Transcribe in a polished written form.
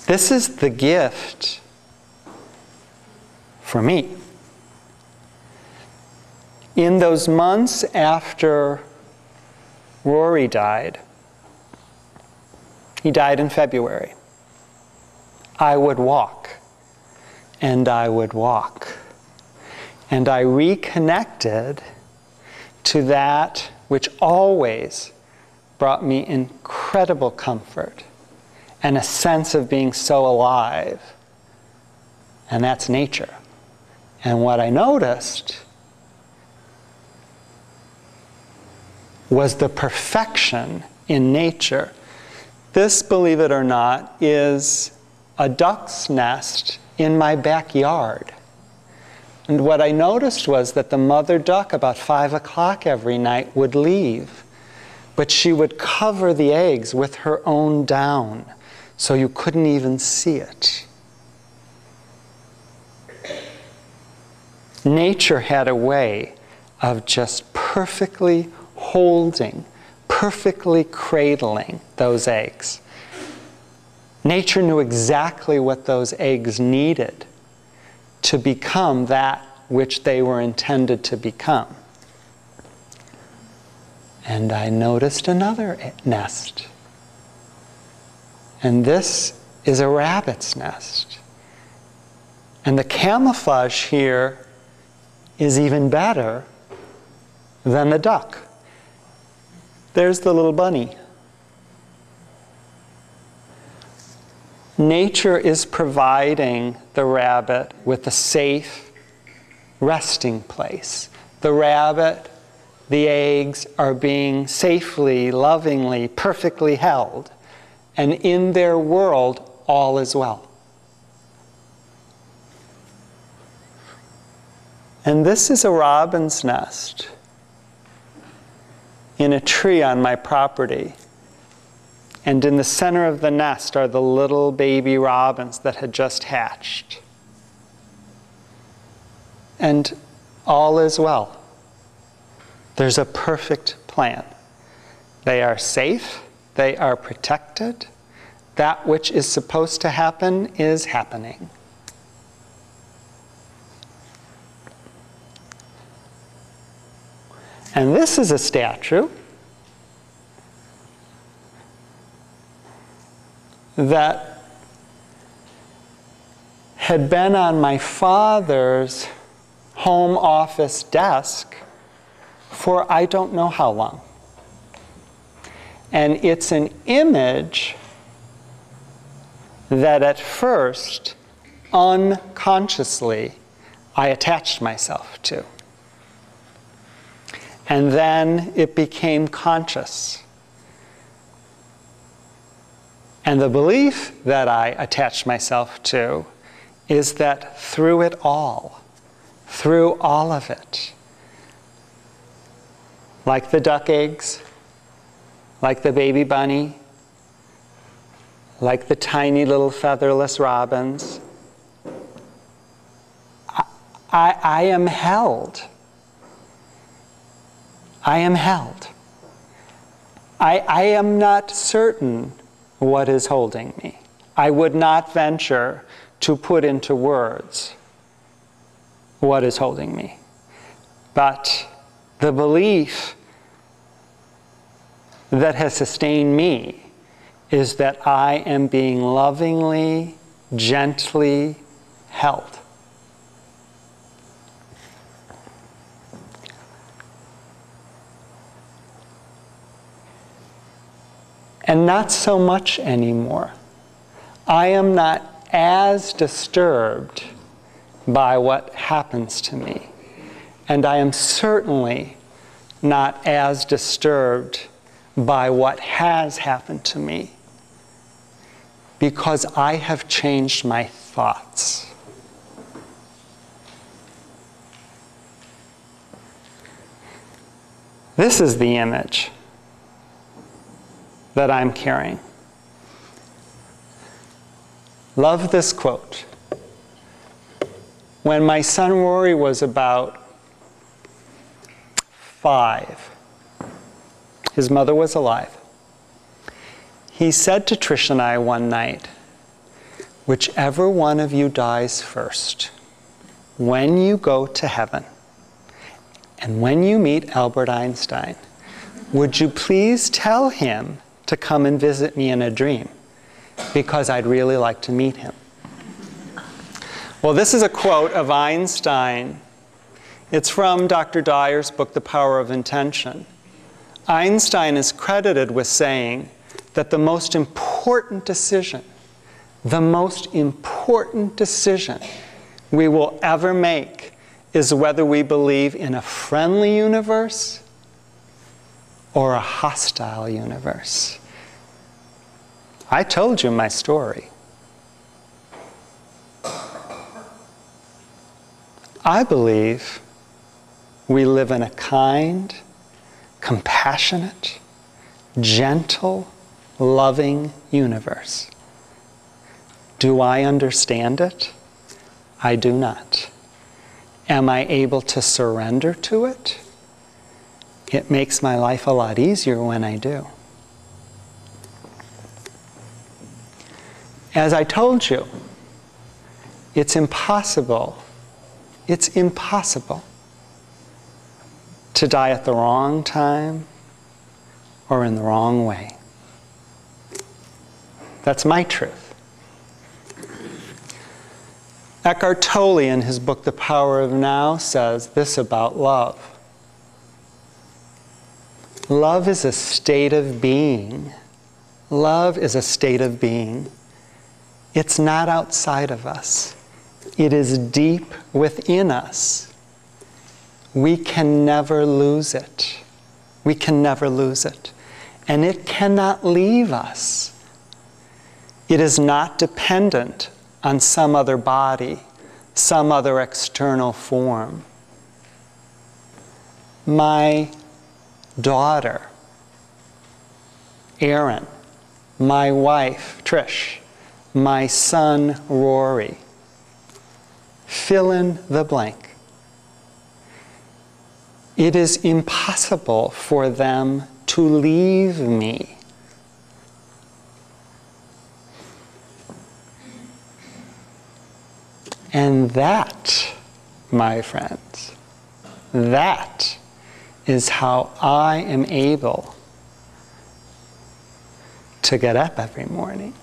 This is the gift for me. In those months after Rory died, he died in February, I would walk, and I would walk. And I reconnected to that which always brought me incredible comfort and a sense of being so alive. And that's nature. And what I noticed was the perfection in nature. This, believe it or not, is a duck's nest in my backyard. And what I noticed was that the mother duck, about 5 o'clock every night, would leave. But she would cover the eggs with her own down, so you couldn't even see it. Nature had a way of just perfectly holding, perfectly cradling those eggs. Nature knew exactly what those eggs needed to become that which they were intended to become. And I noticed another nest. And this is a rabbit's nest. And the camouflage here is even better than the duck. There's the little bunny. Nature is providing the rabbit with a safe resting place. The rabbit, the eggs are being safely, lovingly, perfectly held. And in their world, all is well. And this is a robin's nest in a tree on my property. And in the center of the nest are the little baby robins that had just hatched. And all is well. There's a perfect plan. They are safe. They are protected. That which is supposed to happen is happening. And this is a statue that had been on my father's home office desk for I don't know how long. And it's an image that at first, unconsciously, I attached myself to. And then it became conscious. And the belief that I attached myself to is that through it all, through all of it, like the duck eggs, like the baby bunny, like the tiny little featherless robins, I am held. I am held. I am not certain what is holding me. I would not venture to put into words what is holding me. But the belief that has sustained me is that I am being lovingly, gently held. And not so much anymore. I am not as disturbed by what happens to me. And I am certainly not as disturbed by what has happened to me, because I have changed my thoughts. This is the image that I'm carrying. Love this quote. When my son Rory was about 5, his mother was alive. He said to Trish and I one night, whichever one of you dies first, when you go to heaven, and when you meet Albert Einstein, would you please tell him to come and visit me in a dream? Because I'd really like to meet him. Well, this is a quote of Einstein. It's from Dr. Dyer's book, The Power of Intention. Einstein is credited with saying that the most important decision we will ever make is whether we believe in a friendly universe or a hostile universe. I told you my story. I believe we live in a kind, compassionate, gentle, loving universe. Do I understand it? I do not. Am I able to surrender to it? It makes my life a lot easier when I do. As I told you, it's impossible to die at the wrong time or in the wrong way. That's my truth. Eckhart Tolle, in his book, The Power of Now, says this about love. Love is a state of being. Love is a state of being. It's not outside of us. It is deep within us. We can never lose it. We can never lose it. And it cannot leave us. It is not dependent on some other body, some other external form. My daughter, Erin, my wife, Trish, my son, Rory. Fill in the blank. It is impossible for them to leave me. And that, my friends, that is how I am able to get up every morning.